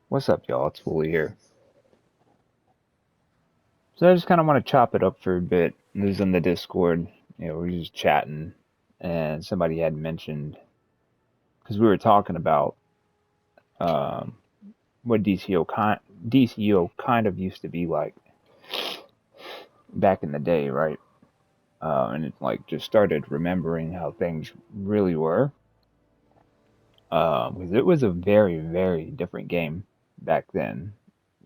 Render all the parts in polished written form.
What's up, y'all? It's Wooly here. So I just kind of want to chop it up for a bit. This is in the Discord. We're just chatting, and somebody had mentioned because we were talking about um, what DCUO kind of used to be like back in the day, right? And it like just started remembering how things really were. Because it was a very, very different game back then.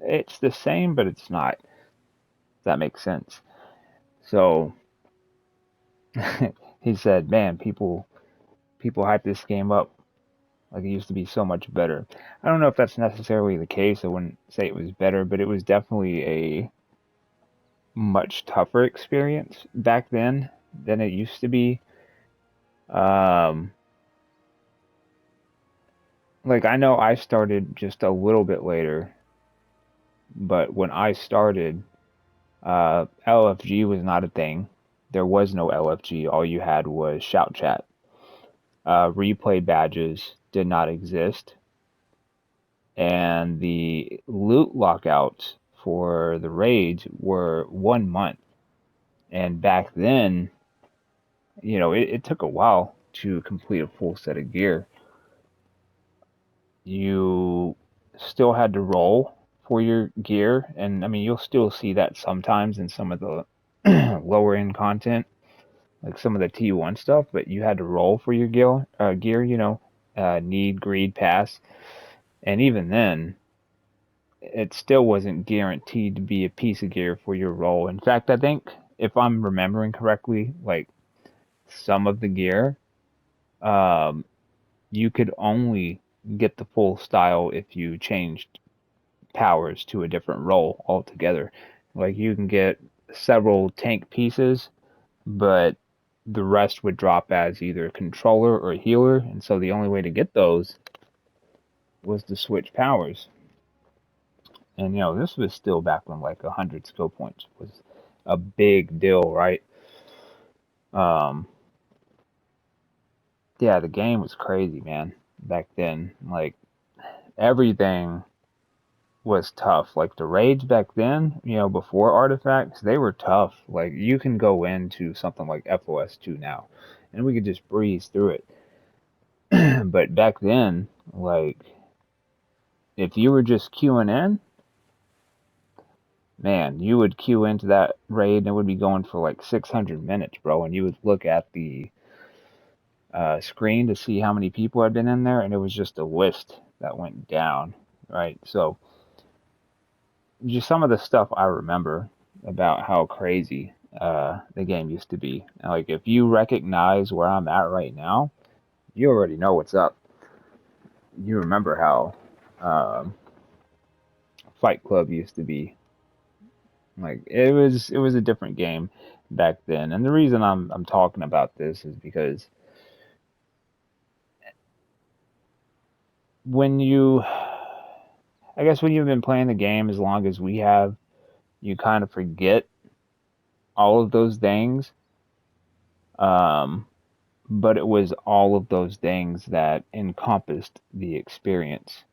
It's the same, but it's not. If that makes sense. So he said, "Man, people hype this game up like it used to be so much better." I don't know if that's necessarily the case. I wouldn't say it was better, but it was definitely a much tougher experience back then than it used to be. Um, like I know I started just a little bit later, but when I started, LFG was not a thing. There was no LFG. All you had was shout chat. Replay badges did not exist, and the loot lockouts for the raids were 1 month. And back then, it took a while to complete a full set of gear. You still had to roll for your gear, and I mean, you'll still see that sometimes in some of the lower end content, like some of the T1 stuff, but you had to roll for your gear, need, greed, pass. And even then, it still wasn't guaranteed to be a piece of gear for your role. In fact, I think if I'm remembering correctly, like some of the gear, um, you could only get the full style if you changed powers to a different role altogether. Like you can get several tank pieces, but the rest would drop as either controller or healer, and so the only way to get those was to switch powers. And this was still back when like 100 skill points was a big deal, right? Um, yeah, the game was crazy, man. Back then, like everything was tough. Like the raids back then, before artifacts, they were tough. Like you can go into something like FOS2 now, and we could just breeze through it. But back then, like if you were just queuing in, man, you would queue into that raid and it would be going for like 600 minutes, bro. And you would look at the screen to see how many people had been in there, and it was just a list that went down, right? So, just some of the stuff I remember about how crazy the game used to be. Like, if you recognize where I'm at right now, you already know what's up. You remember how um, Fight Club used to be. Like, it was a different game back then. And the reason I'm talking about this is because when you I guess when you've been playing the game as long as we have, you kind of forget all of those things. Um, but it was all of those things that encompassed the experience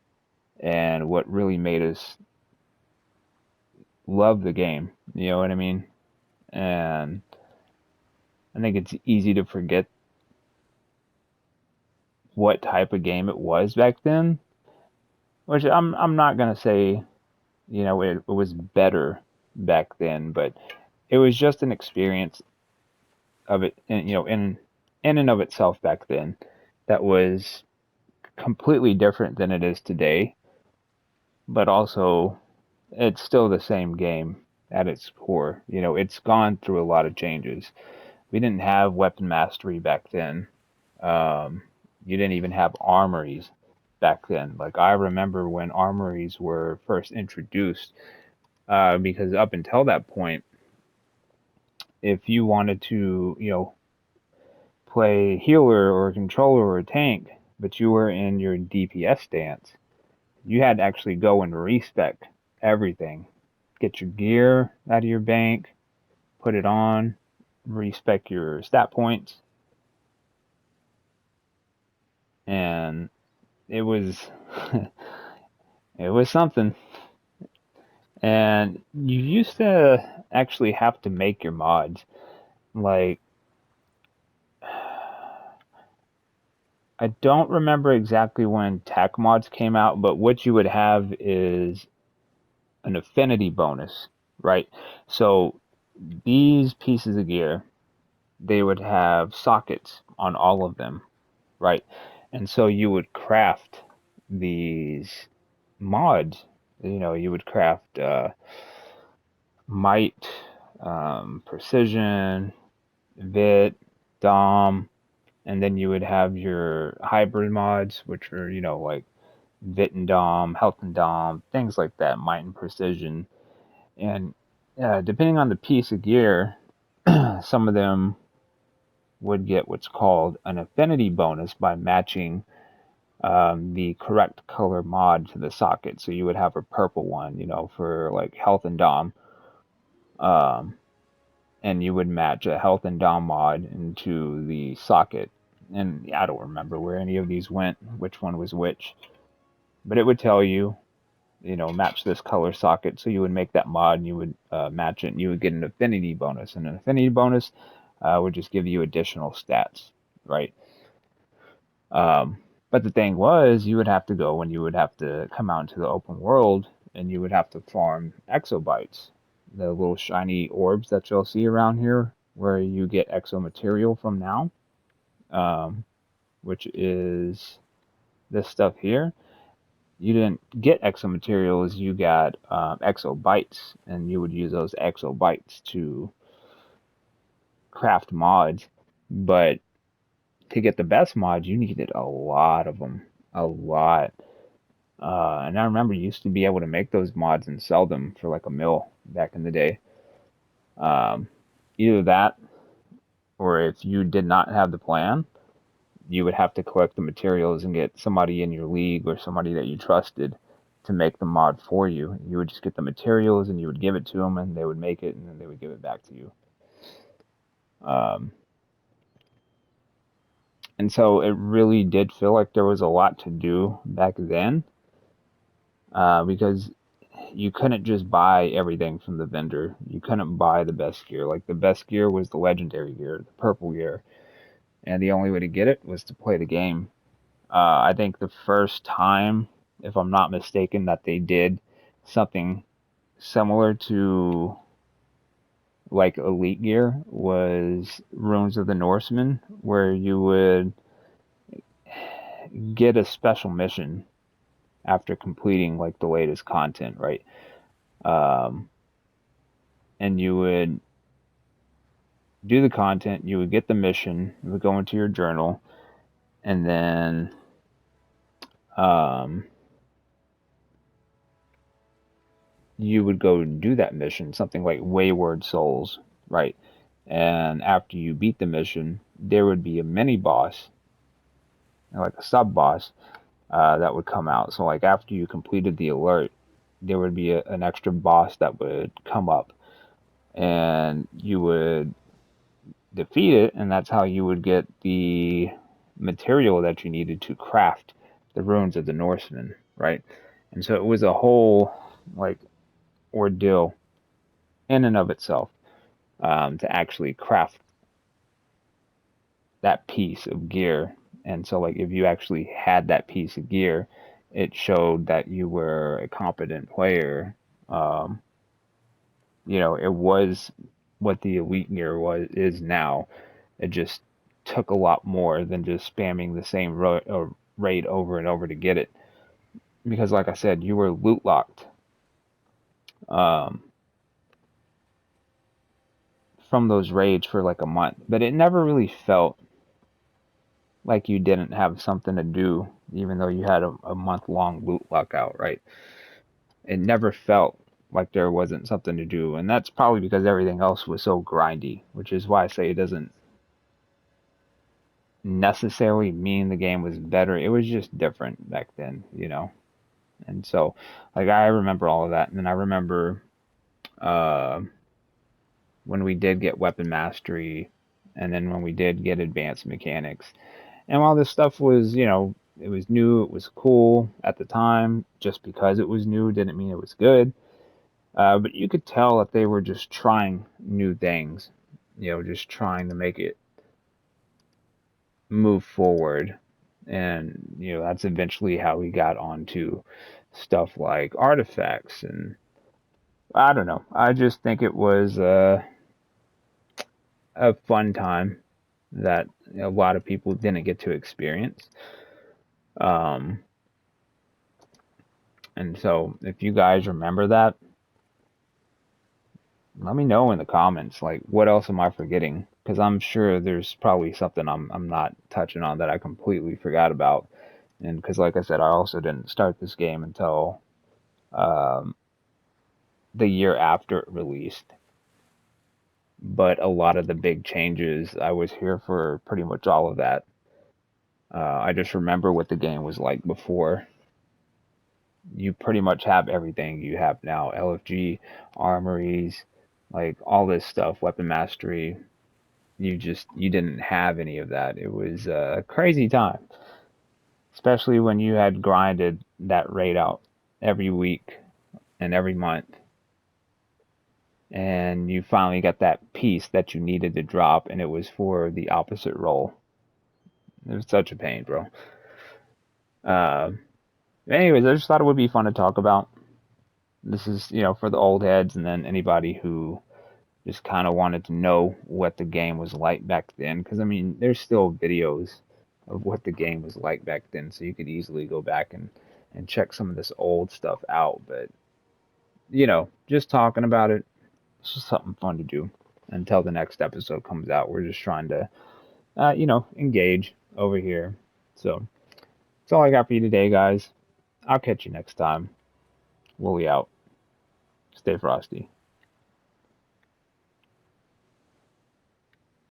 and what really made us love the game. You know what I mean? And I think it's easy to forget what type of game it was back then, which I'm not gonna say, it was better back then, but it was just an experience of it, in and of itself back then, that was completely different than it is today, but also it's still the same game at its core. It's gone through a lot of changes. We didn't have weapon mastery back then. You didn't even have armories back then. Like I remember when armories were first introduced, because up until that point, if you wanted to, play healer or controller or tank, but you were in your DPS stance, you had to actually go and respec everything. Get your gear out of your bank, put it on, respec your stat points, and it was it was something. And you used to actually have to make your mods. Like, I don't remember exactly when tech mods came out, but what you would have is an affinity bonus, right? So these pieces of gear, they would have sockets on all of them, right? And so you would craft these mods. You would craft might, precision, vit, dom, and then you would have your hybrid mods, which are, like vit and dom, health and dom, things like that, might and precision. And depending on the piece of gear, some of them would get what's called an affinity bonus by matching the correct color mod to the socket. So you would have a purple one, for like health and dom, um, and you would match a health and dom mod into the socket. And I don't remember where any of these went, which one was which, but it would tell you, match this color socket. So you would make that mod and you would match it and you would get an affinity bonus. And an affinity bonus would just give you additional stats, right? Um, but the thing was, you would have to go and you would have to come out into the open world and you would have to farm exobytes, the little shiny orbs that you'll see around here, where you get exo material from now, um, which is this stuff here. You didn't get exo materials, you got exobytes, and you would use those exobytes to craft mods. But to get the best mods, you needed a lot of them, a lot. And I remember you used to be able to make those mods and sell them for like a mil back in the day. Um, Either that, or if you did not have the plan, you would have to collect the materials and get somebody in your league or somebody that you trusted to make the mod for you. You would just get the materials and you would give it to them and they would make it and then they would give it back to you. Um, and so it really did feel like there was a lot to do back then, because you couldn't just buy everything from the vendor. You couldn't buy the best gear. Like the best gear was the legendary gear, the purple gear, and the only way to get it was to play the game. I think the first time, if I'm not mistaken, that they did something similar to like Elite Gear was Runes of the Norsemen, where you would get a special mission after completing like the latest content, right? Um, and you would do the content, you would get the mission, you would go into your journal, and then um, you would go do that mission, something like Wayward Souls, right? And after you beat the mission, there would be a mini boss, like a sub boss, that would come out. So, like after you completed the alert, there would be an extra boss that would come up, and you would defeat it, and that's how you would get the material that you needed to craft the runes of the Norsemen, right? And so it was a whole like ordeal in and of itself, to actually craft that piece of gear. And so, like, if you actually had that piece of gear, it showed that you were a competent player. Um, it was what the elite gear is now. It just took a lot more than just spamming the same raid over and over to get it. Because, like I said, you were loot locked, um, from those raids for like a month, but it never really felt like you didn't have something to do, even though you had a month long loot lockout, right? It never felt like there wasn't something to do, and that's probably because everything else was so grindy, which is why I say it doesn't necessarily mean the game was better. It was just different back then. And so, like, I remember all of that, and then I remember uh, when we did get weapon mastery, and then when we did get advanced mechanics. And while this stuff was, it was new, it was cool at the time. Just because it was new didn't mean it was good. But you could tell that they were just trying new things, just trying to make it move forward. And, that's eventually how we got onto stuff like artifacts. And I don't know. I just think it was a fun time that a lot of people didn't get to experience. Um, and so if you guys remember that, let me know in the comments. Like, what else am I forgetting? Because I'm sure there's probably something I'm not touching on that I completely forgot about. And because, like I said, I also didn't start this game until um, the year after it released. But a lot of the big changes, I was here for pretty much all of that. I just remember what the game was like before. You pretty much have everything you have now: LFG, armories, like all this stuff, weapon mastery. You didn't have any of that. It was a crazy time, especially when you had grinded that raid out every week and every month, and you finally got that piece that you needed to drop, and it was for the opposite role. It was such a pain, bro. Uh, Anyways, I just thought it would be fun to talk about. This is, for the old heads, and then anybody who just kind of wanted to know what the game was like back then. Because, I mean, there's still videos of what the game was like back then, so you could easily go back and check some of this old stuff out. But, just talking about it, it's just something fun to do until the next episode comes out. We're just trying to, engage over here. So, that's all I got for you today, guys. I'll catch you next time. Wooly out. Stay frosty.